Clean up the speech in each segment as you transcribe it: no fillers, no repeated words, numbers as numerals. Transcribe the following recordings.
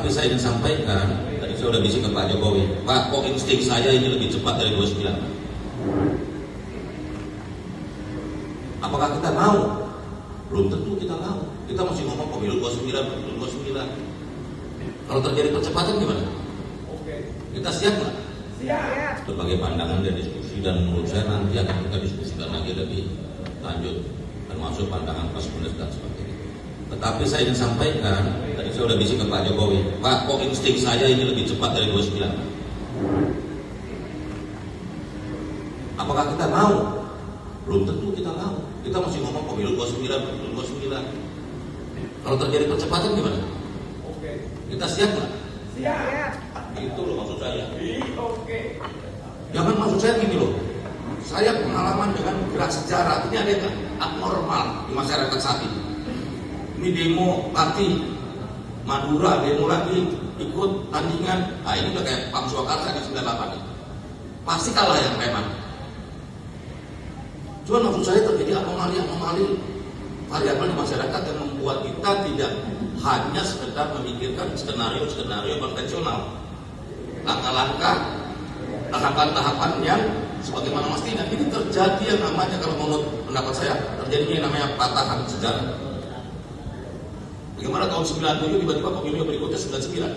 Tetapi saya ingin sampaikan, tadi saya sudah bisik ke Pak Jokowi, Pak, kok insting saya ini lebih cepat dari 29? Apakah kita mau? Belum tentu kita mau. Kita masih ngomong pemilu 29, pemilu 29. Kalau terjadi percepatan gimana? Kita siap nggak? Siap. Berbagai pandangan dan diskusi, dan menurut saya nanti akan kita diskusikan lagi lebih lanjut, termasuk pandangan plus minus dan sebagainya. Tetapi saya ingin sampaikan, tadi saya sudah bisik ke Pak Jokowi, Pak, kok insting saya ini lebih cepat dari 29? Apakah kita mau? Belum tentu kita mau. Kita masih ngomong pemilu 29, pemilu 29. Kalau terjadi percepatan gimana? Kita siap nggak? Siap. Itu loh maksud saya. Jangan maksud saya gini loh. Saya pengalaman dengan gerak sejarah, ini ada yang abnormal di masyarakat saat ini. Ini demo Pati, Madura, demo lagi, ikut tandingan. Nah ini udah kayak Pam Swakarsa di 98 ini. Pasti kalah yang preman. Cuma maksud saya terjadi anomali variabel di masyarakat yang membuat kita tidak hanya sekedar memikirkan skenario konvensional, langkah-langkah, tahapan-tahapan yang sebagaimana mestinya. Ini terjadi yang namanya, kalau menurut pendapat saya, terjadinya yang namanya patahan sejarah. Bagaimana tahun 97 tiba-tiba pemilu berikutnya 99.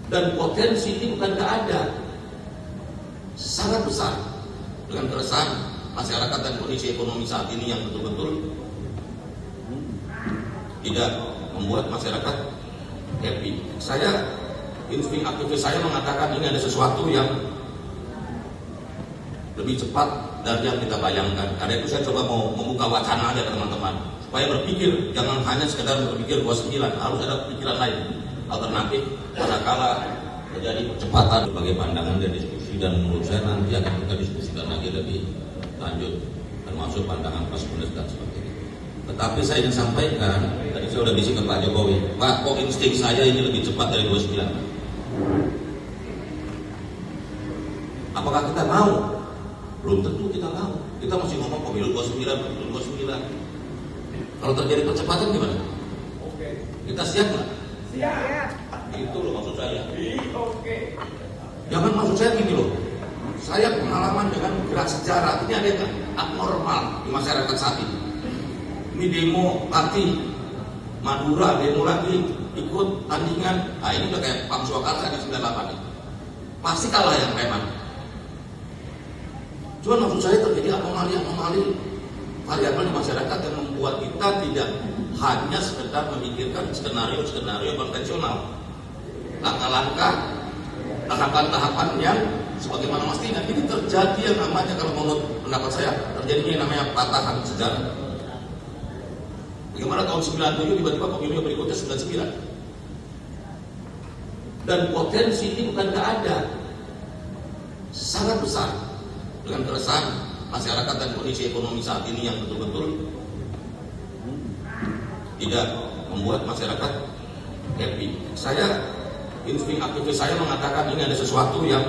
Dan potensi ini bukan tidak ada, sangat besar. Dengan keresahan masyarakat dan kondisi ekonomi saat ini yang betul-betul tidak membuat masyarakat happy. Insting aktivis saya mengatakan ini ada sesuatu yang lebih cepat dari yang kita bayangkan. Karena itu saya coba mau membuka wacana aja teman-teman, supaya berpikir, jangan hanya sekedar berpikir 29, harus ada pikiran lain, alternatif, manakala terjadi percepatan. Berbagai pandangan dan diskusi, dan menurut saya nanti akan kita diskusikan lagi lebih lanjut, termasuk pandangan plus minus dan sebagainya. Tetapi saya ingin sampaikan, tadi saya sudah bisik ke Pak Jokowi, Pak, kok insting saya ini lebih cepat dari 29? Apakah kita mau? Belum tentu kita mau. Kita masih ngomong pemilu 29, pemilu 29. Kalau terjadi percepatan gimana? Kita siap nggak? Siap. Itu loh maksud saya. Jangan maksud saya gini loh. Saya pengalaman dengan gerak sejarah, ini ada yang abnormal di masyarakat saat ini. Ini demo Pati, Madura, demo lagi, ikut tandingan. Nah ini udah kayak Pam Swakarsa di 98 ini. Pasti kalah yang preman. Cuma maksud saya terjadi anomali variabel di masyarakat yang membuat kita tidak hanya sekedar memikirkan skenario konvensional, langkah-langkah, tahapan-tahapan yang sebagaimana mestinya. Ini terjadi yang namanya, kalau menurut pendapat saya, terjadinya yang namanya patahan sejarah. Bagaimana tahun 97 tiba-tiba pemilu berikutnya 99. Dan potensi ini bukan tidak ada, sangat besar. Dengan keresahan masyarakat dan kondisi ekonomi saat ini yang betul-betul tidak membuat masyarakat happy. Insting aktivis saya mengatakan ini ada sesuatu yang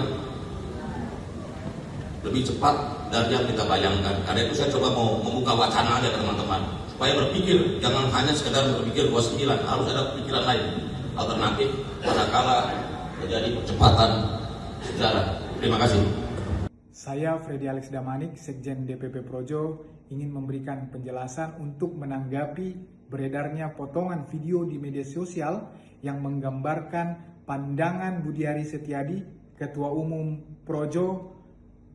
lebih cepat dari yang kita bayangkan. Karena itu saya coba mau membuka wacana aja teman-teman, supaya berpikir, jangan hanya sekedar berpikir 29, harus ada pikiran lain, alternatif, manakala terjadi percepatan sejarah. Terima kasih. Saya Freddy Alex Damanik, Sekjen DPP Projo, ingin memberikan penjelasan untuk menanggapi beredarnya potongan video di media sosial yang menggambarkan pandangan Budiari Setiadi, Ketua Umum Projo,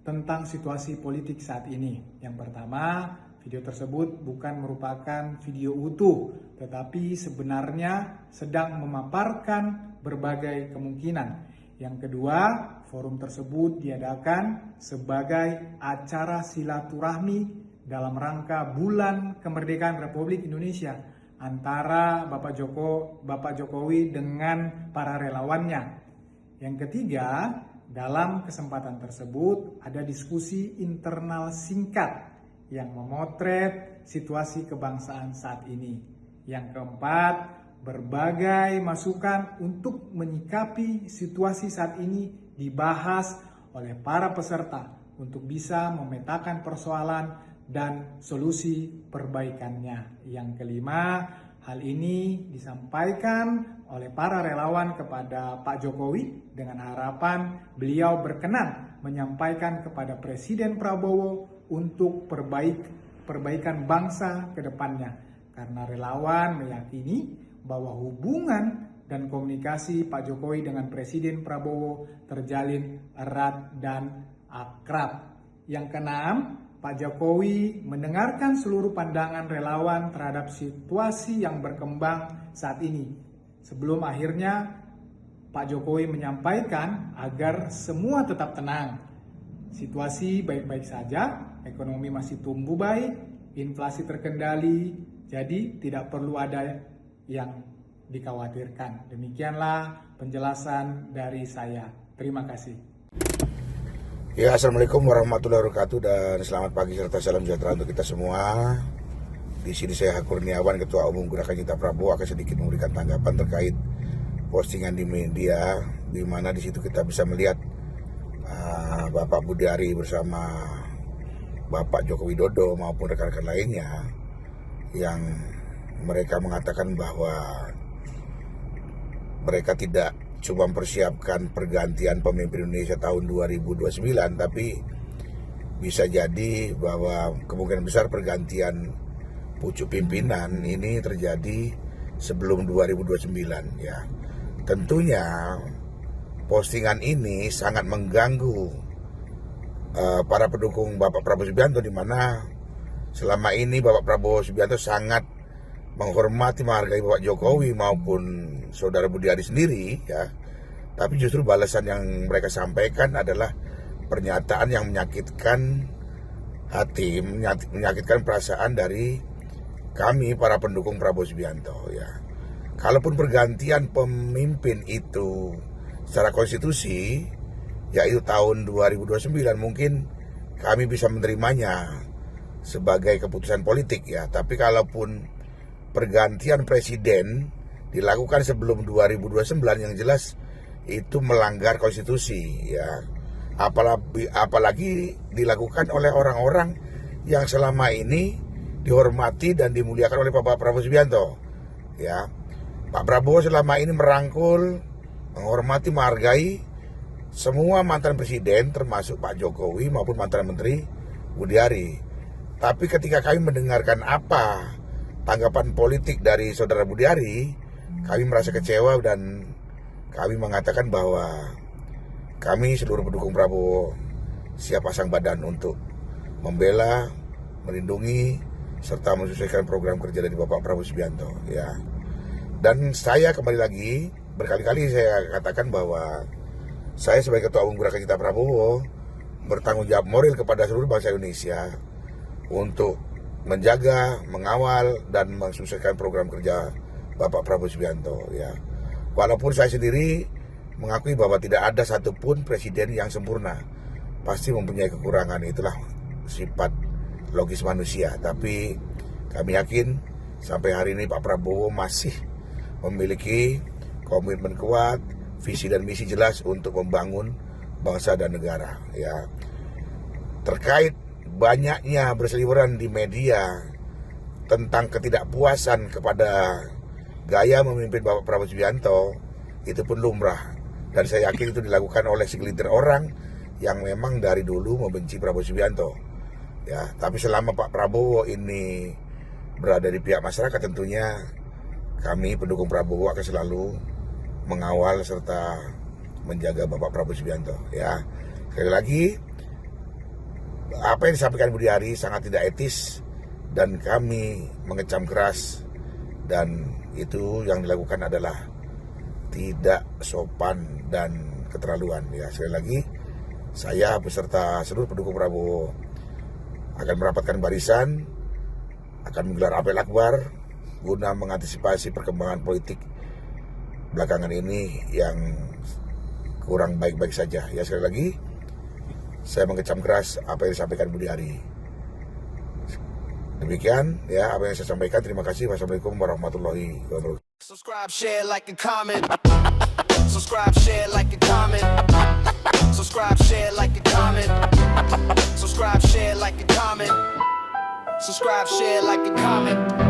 tentang situasi politik saat ini. Yang pertama, video tersebut bukan merupakan video utuh, tetapi sebenarnya sedang memaparkan berbagai kemungkinan. Yang kedua, forum tersebut diadakan sebagai acara silaturahmi dalam rangka Bulan Kemerdekaan Republik Indonesia antara Bapak Jokowi dengan para relawannya. Yang ketiga, dalam kesempatan tersebut ada diskusi internal singkat yang memotret situasi kebangsaan saat ini. Yang keempat, berbagai masukan untuk menyikapi situasi saat ini dibahas oleh para peserta untuk bisa memetakan persoalan dan solusi perbaikannya. Yang kelima, Hal ini disampaikan oleh para relawan kepada Pak Jokowi dengan harapan beliau berkenan menyampaikan kepada Presiden Prabowo untuk perbaikan bangsa ke depannya. Karena relawan meyakini bahwa hubungan dan komunikasi Pak Jokowi dengan Presiden Prabowo terjalin erat dan akrab. Yang keenam, Pak Jokowi mendengarkan seluruh pandangan relawan terhadap situasi yang berkembang saat ini. Sebelum akhirnya Pak Jokowi menyampaikan agar semua tetap tenang. Situasi baik-baik saja, ekonomi masih tumbuh baik, inflasi terkendali, jadi tidak perlu ada yang dikhawatirkan. Demikianlah penjelasan dari saya. Terima kasih. Ya, assalamualaikum warahmatullahi wabarakatuh dan selamat pagi serta salam sejahtera untuk kita semua. Di sini saya Kurniawan, Ketua Umum Gerakan Cinta Prabowo, akan sedikit memberikan tanggapan terkait postingan di media, di mana di situ kita bisa melihat Bapak Budiari bersama Bapak Joko Widodo maupun rekan-rekan lainnya yang mereka mengatakan bahwa mereka tidak cuma mempersiapkan pergantian pemimpin Indonesia tahun 2029, tapi bisa jadi bahwa kemungkinan besar pergantian pucuk pimpinan ini terjadi sebelum 2029 ya. Tentunya postingan ini sangat mengganggu para pendukung Bapak Prabowo Subianto, di mana selama ini Bapak Prabowo Subianto sangat menghormati, menghargai Bapak Jokowi maupun Saudara Budiari sendiri ya. Tapi justru balasan yang mereka sampaikan adalah pernyataan yang menyakitkan hati, menyakitkan perasaan dari kami para pendukung Prabowo Subianto ya. Kalaupun pergantian pemimpin itu secara konstitusi yaitu tahun 2029, mungkin kami bisa menerimanya sebagai keputusan politik ya. Tapi kalaupun pergantian presiden dilakukan sebelum 2029, yang jelas itu melanggar konstitusi ya. Apalagi dilakukan oleh orang-orang yang selama ini dihormati dan dimuliakan oleh Bapak Prabowo Subianto ya. Pak Prabowo selama ini merangkul, menghormati, menghargai semua mantan presiden termasuk Pak Jokowi maupun mantan menteri Budiari. Tapi ketika kami mendengarkan apa tanggapan politik dari Saudara Budiari, kami merasa kecewa dan kami mengatakan bahwa kami seluruh pendukung Prabowo siap pasang badan untuk membela, melindungi, serta menyesuaikan program kerja dari Bapak Prabowo Subianto ya. Dan saya kembali lagi, berkali-kali saya katakan bahwa saya sebagai Ketua Umum Gerakan Cinta Prabowo bertanggung jawab moral kepada seluruh bangsa Indonesia untuk menjaga, mengawal, dan mensukseskan program kerja Bapak Prabowo Subianto ya. Walaupun saya sendiri mengakui bahwa tidak ada satupun presiden yang sempurna, pasti mempunyai kekurangan, itulah sifat logis manusia. Tapi kami yakin sampai hari ini Pak Prabowo masih memiliki komitmen kuat, visi dan misi jelas untuk membangun bangsa dan negara ya. Terkait banyaknya berseliweran di media tentang ketidakpuasan kepada gaya memimpin Bapak Prabowo Subianto, itu pun lumrah, dan saya yakin itu dilakukan oleh segelintir orang yang memang dari dulu membenci Prabowo Subianto ya. Tapi selama Pak Prabowo ini berada di pihak masyarakat, tentunya kami pendukung Prabowo akan selalu mengawal serta menjaga Bapak Prabowo Subianto ya. Sekali lagi, apa yang disampaikan Budiari sangat tidak etis dan kami mengecam keras, dan itu yang dilakukan adalah tidak sopan dan keterlaluan ya. Sekali lagi, saya beserta seluruh pendukung Prabowo akan merapatkan barisan, akan menggelar apel akbar guna mengantisipasi perkembangan politik belakangan ini yang kurang baik-baik saja ya. Sekali lagi, saya mengecam keras apa yang disampaikan Budiari. Demikian ya apa yang saya sampaikan. Terima kasih. Wassalamualaikum warahmatullahi wabarakatuh. Subscribe, share, like, and comment. Subscribe, share, like, and comment. Subscribe, share, like, and comment. Subscribe, share, like, and comment. Subscribe, share, like, and comment.